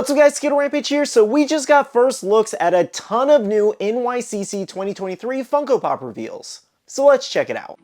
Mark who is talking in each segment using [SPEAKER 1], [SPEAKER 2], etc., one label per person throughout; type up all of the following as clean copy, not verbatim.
[SPEAKER 1] What's up guys, SkittleRampage here. So we just got first looks at a ton of new NYCC 2023 Funko Pop reveals. So let's check it out.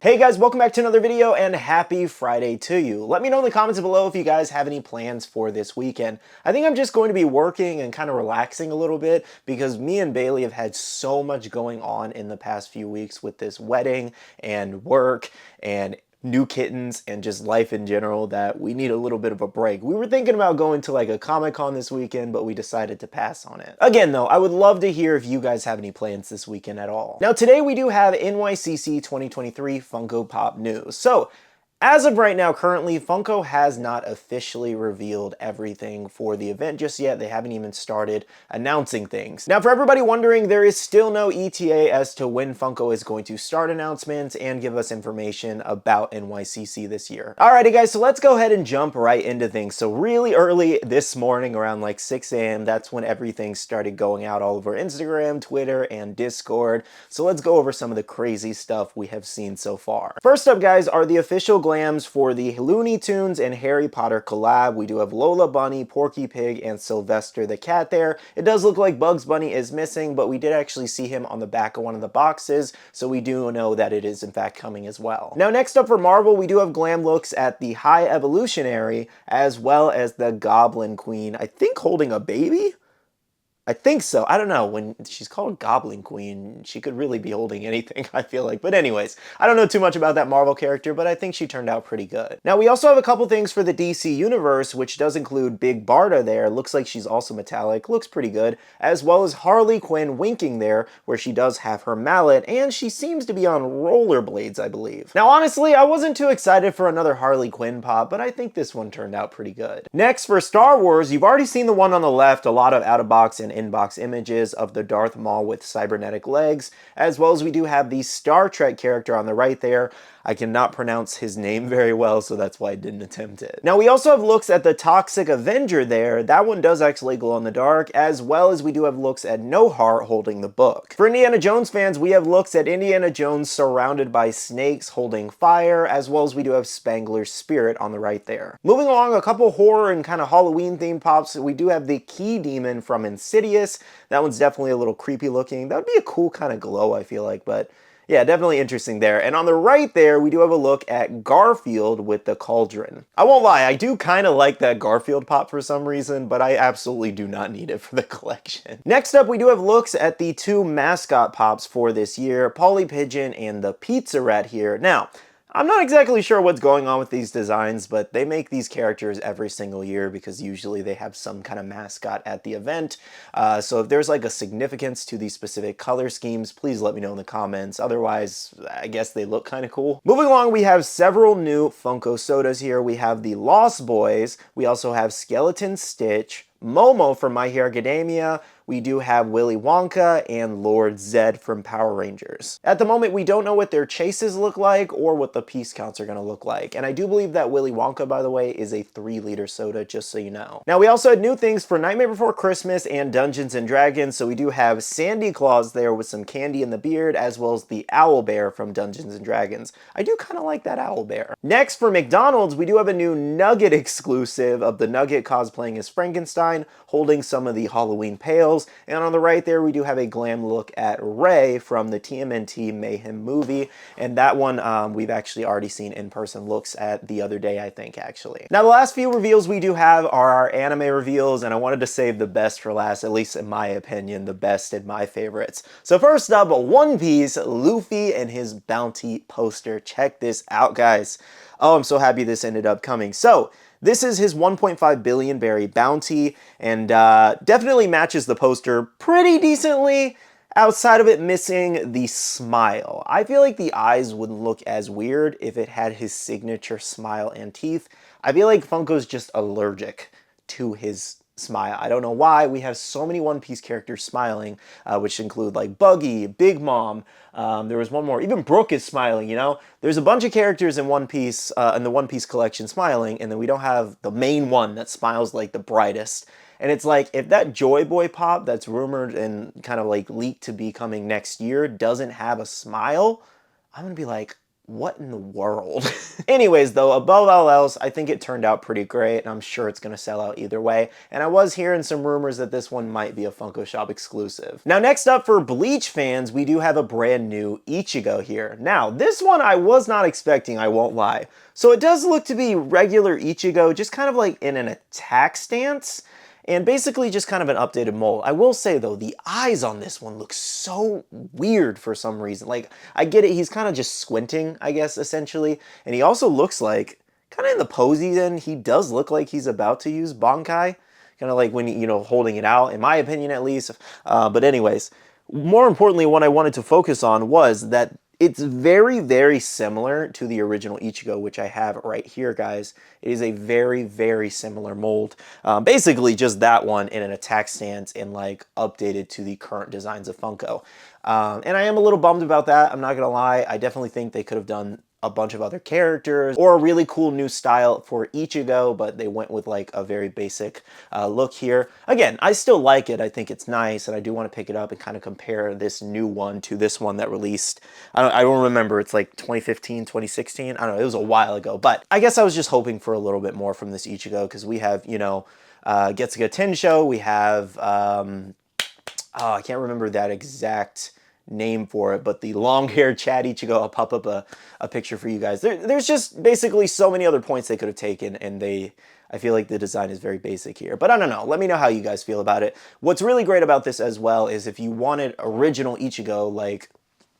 [SPEAKER 1] Hey guys, welcome back to another video and happy Friday to you. Let me know in the comments below if you guys have any plans for this weekend. I think I'm just going to be working and kind of relaxing a little bit because me and Bailey have had so much going on in the past few weeks with this wedding and work and new kittens and just life in general that we need a little bit of a break. We were thinking about going to like a Comic-Con this weekend, but we decided to pass on it. Again though, I would love to hear if you guys have any plans this weekend at all. Now today we do have NYCC 2023 Funko Pop news. So as of right now, currently, Funko has not officially revealed everything for the event just yet. They haven't even started announcing things. Now, for everybody wondering, there is still no ETA as to when Funko is going to start announcements and give us information about NYCC this year. Alrighty guys, so let's go ahead and jump right into things. So really early this morning, around like 6 a.m., that's when everything started going out all over Instagram, Twitter, and Discord. So let's go over some of the crazy stuff we have seen so far. First up, guys, are the official glams for the Looney Tunes and Harry Potter collab. We do have Lola Bunny, Porky Pig, and Sylvester the cat there. It does look like Bugs Bunny is missing, but we did actually see him on the back of one of the boxes, so we do know that it is in fact coming as well. Now next up for Marvel, we do have glam looks at the High Evolutionary, as well as the Goblin Queen, I think holding a baby? I think so. I don't know. When she's called Goblin Queen, she could really be holding anything, I feel like. But anyways, I don't know too much about that Marvel character, but I think she turned out pretty good. Now, we also have a couple things for the DC Universe, which does include Big Barda there. Looks like she's also metallic. Looks pretty good. As well as Harley Quinn winking there, where she does have her mallet, and she seems to be on rollerblades, I believe. Now, honestly, I wasn't too excited for another Harley Quinn pop, but I think this one turned out pretty good. Next, for Star Wars, you've already seen the one on the left, a lot of out-of-box and in-box images of the Darth Maul with cybernetic legs, as well as we do have the Star Trek character on the right there. I cannot pronounce his name very well, so that's why I didn't attempt it. Now, we also have looks at the Toxic Avenger there. That one does actually glow in the dark, as well as we do have looks at No Heart holding the book. For Indiana Jones fans, we have looks at Indiana Jones surrounded by snakes holding fire, as well as we do have Spangler's Spirit on the right there. Moving along, a couple horror and kind of Halloween themed pops. We do have the Key Demon from Insidious. That one's definitely a little creepy looking. That would be a cool kind of glow, I feel like, but yeah, definitely interesting there. And on the right there, we do have a look at Garfield with the Cauldron. I won't lie, I do kind of like that Garfield pop for some reason, but I absolutely do not need it for the collection. Next up, we do have looks at the two mascot pops for this year, Polly Pigeon and the Pizza Rat here. Now, I'm not exactly sure what's going on with these designs, but they make these characters every single year because usually they have some kind of mascot at the event. So if there's like a significance to these specific color schemes, please let me know in the comments. Otherwise, I guess they look kind of cool. Moving along, we have several new Funko sodas here. We have the Lost Boys. We also have Skeleton Stitch, Momo from My Hero Academia. We do have Willy Wonka and Lord Zed from Power Rangers. At the moment, we don't know what their chases look like or what the piece counts are going to look like. And I do believe that Willy Wonka, by the way, is a 3-liter soda, just so you know. Now, we also had new things for Nightmare Before Christmas and Dungeons & Dragons. So we do have Sandy Claus there with some candy in the beard, as well as the Owl Bear from Dungeons & Dragons. I do kind of like that Owl Bear. Next, for McDonald's, we do have a new Nugget exclusive of the Nugget cosplaying as Frankenstein, holding some of the Halloween pails. And on the right there, we do have a glam look at Ray from the TMNT Mayhem movie. And that one we've actually already seen in-person looks at the other day, I think, actually. Now, the last few reveals we do have are our anime reveals, and I wanted to save the best for last, at least in my opinion, the best and my favorites. So first up, One Piece, Luffy and his bounty poster. Check this out, guys. Oh, I'm so happy this ended up coming. So this is his 1.5 billion berry bounty, and definitely matches the poster pretty decently, outside of it missing the smile. I feel like the eyes wouldn't look as weird if it had his signature smile and teeth. I feel like Funko's just allergic to his smile. I don't know why. We have so many One Piece characters smiling, which include like Buggy, Big Mom. There was one more. Even Brook is smiling, you know? There's a bunch of characters in One Piece, in the One Piece collection smiling, and then we don't have the main one that smiles like the brightest. And it's like, if that Joy Boy pop that's rumored and kind of like leaked to be coming next year doesn't have a smile, I'm gonna be like, what in the world? Anyways, though, above all else, I think it turned out pretty great, and I'm sure it's going to sell out either way. And I was hearing some rumors that this one might be a Funko Shop exclusive. Now, next up for Bleach fans, we do have a brand new Ichigo here. Now, this one I was not expecting, I won't lie. So it does look to be regular Ichigo, just kind of like in an attack stance. And basically just kind of an updated mold. I will say though, the eyes on this one look so weird for some reason. Like, I get it, he's kind of just squinting, I guess, essentially. And he also looks like, kind of in the pose he's in, he does look like he's about to use Bankai. Kind of like when, you know, holding it out, in my opinion at least. But anyways, more importantly, what I wanted to focus on was that it's very, very similar to the original Ichigo, which I have right here, guys. It is a very, very similar mold. Basically, just that one in an attack stance and like updated to the current designs of Funko. And I am a little bummed about that. I'm not gonna lie. I definitely think they could have done a bunch of other characters or a really cool new style for Ichigo, but they went with like a very basic look here. Again, I still like it. I think it's nice, and I do want to pick it up and kind of compare this new one to this one that released. I don't remember. It's like 2015, 2016. I don't know. It was a while ago, but I guess I was just hoping for a little bit more from this Ichigo because we have, you know, Getsuga Tensho. We have, oh, I can't remember that exact name for it, but the long-haired Chad Ichigo. I'll pop up a picture for you guys. There's just basically so many other points they could have taken, and I feel like the design is very basic here. But I don't know. Let me know how you guys feel about it. What's really great about this as well is if you wanted original Ichigo, like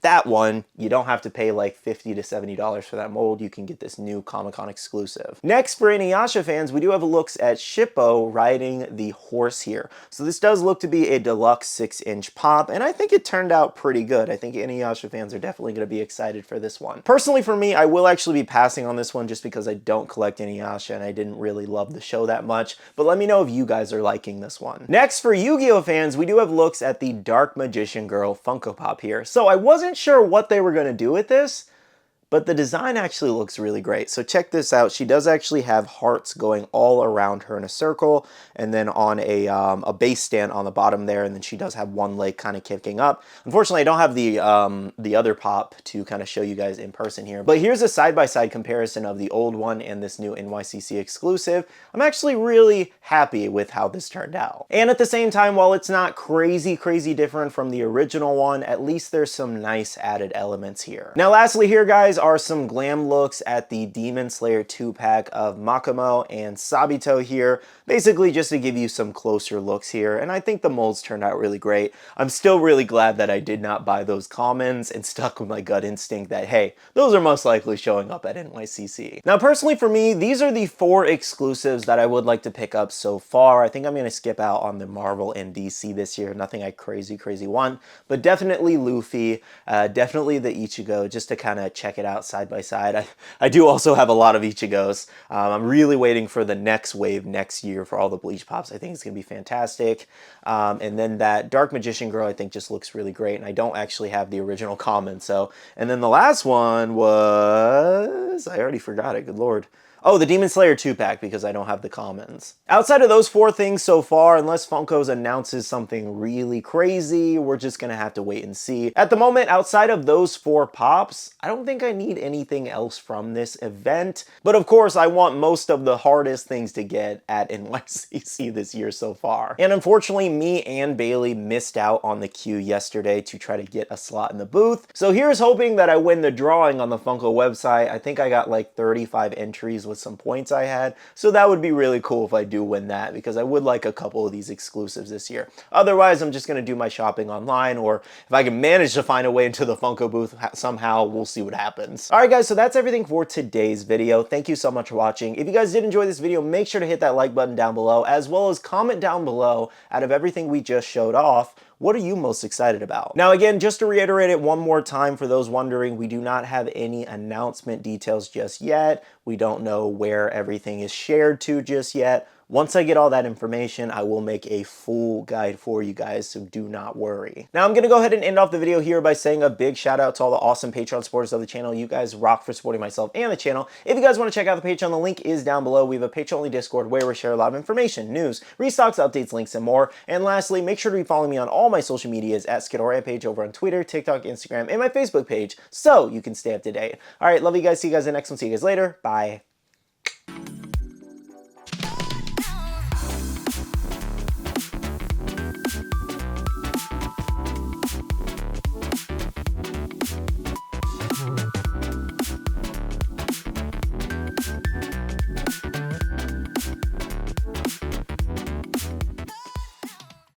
[SPEAKER 1] that one, you don't have to pay like $50 to $70 for that mold. You can get this new Comic-Con exclusive. Next, for Inuyasha fans, we do have looks at Shippo riding the horse here. So this does look to be a deluxe 6-inch pop, and I think it turned out pretty good. I think Inuyasha fans are definitely going to be excited for this one. Personally, for me, I will actually be passing on this one just because I don't collect Inuyasha and I didn't really love the show that much, but let me know if you guys are liking this one. Next, for Yu-Gi-Oh fans, we do have looks at the Dark Magician Girl Funko Pop here. So I wasn't sure what they were going to do with this, but the design actually looks really great. So check this out. She does actually have hearts going all around her in a circle, and then on a base stand on the bottom there, and then she does have one leg kind of kicking up. Unfortunately, I don't have the other pop to kind of show you guys in person here, but here's a side-by-side comparison of the old one and this new NYCC exclusive. I'm actually really happy with how this turned out. And at the same time, while it's not crazy different from the original one, at least there's some nice added elements here. Now, lastly here, guys, are some glam looks at the Demon Slayer 2-pack of Makomo and Sabito here, basically just to give you some closer looks here, and I think the molds turned out really great. I'm still really glad that I did not buy those commons and stuck with my gut instinct that, hey, those are most likely showing up at NYCC. Now, personally for me, these are the 4 exclusives that I would like to pick up so far. I think I'm going to skip out on the Marvel and DC this year, nothing I crazy want, but definitely Luffy, definitely the Ichigo, just to kind of check it out side by side. I do also have a lot of Ichigos. I'm really waiting for the next wave next year for all the Bleach Pops. I think it's going to be fantastic. And then that Dark Magician Girl I think just looks really great, and I don't actually have the original common. So, and then the last one was, I already forgot it, good lord. Oh, the Demon Slayer 2-pack, because I don't have the commons. Outside of those 4 things so far, unless Funko's announces something really crazy, we're just gonna have to wait and see. At the moment, outside of those 4 pops, I don't think I need anything else from this event. But of course, I want most of the hardest things to get at NYCC this year so far. And unfortunately, me and Bailey missed out on the queue yesterday to try to get a slot in the booth. So here's hoping that I win the drawing on the Funko website. I think I got like 35 entries with some points I had, so that would be really cool if I do win that, because I would like a couple of these exclusives this year. Otherwise, I'm just going to do my shopping online, or if I can manage to find a way into the Funko booth somehow, we'll see what happens. Alright guys, so that's everything for today's video. Thank you so much for watching. If you guys did enjoy this video, make sure to hit that like button down below, as well as comment down below, out of everything we just showed off, what are you most excited about? Now again, just to reiterate it one more time for those wondering, we do not have any announcement details just yet. We don't know where everything is shared to just yet. Once I get all that information, I will make a full guide for you guys, so do not worry. Now I'm gonna go ahead and end off the video here by saying a big shout out to all the awesome Patreon supporters of the channel. You guys rock for supporting myself and the channel. If you guys want to check out the Patreon, the link is down below. We have a Patreon-only Discord where we share a lot of information, news, restocks, updates, links, and more. And lastly, make sure to be following me on all my social medias at SkittleRampage over on Twitter, TikTok, Instagram, and my Facebook page so you can stay up to date. All right, love you guys. See you guys in the next one. See you guys later. Bye.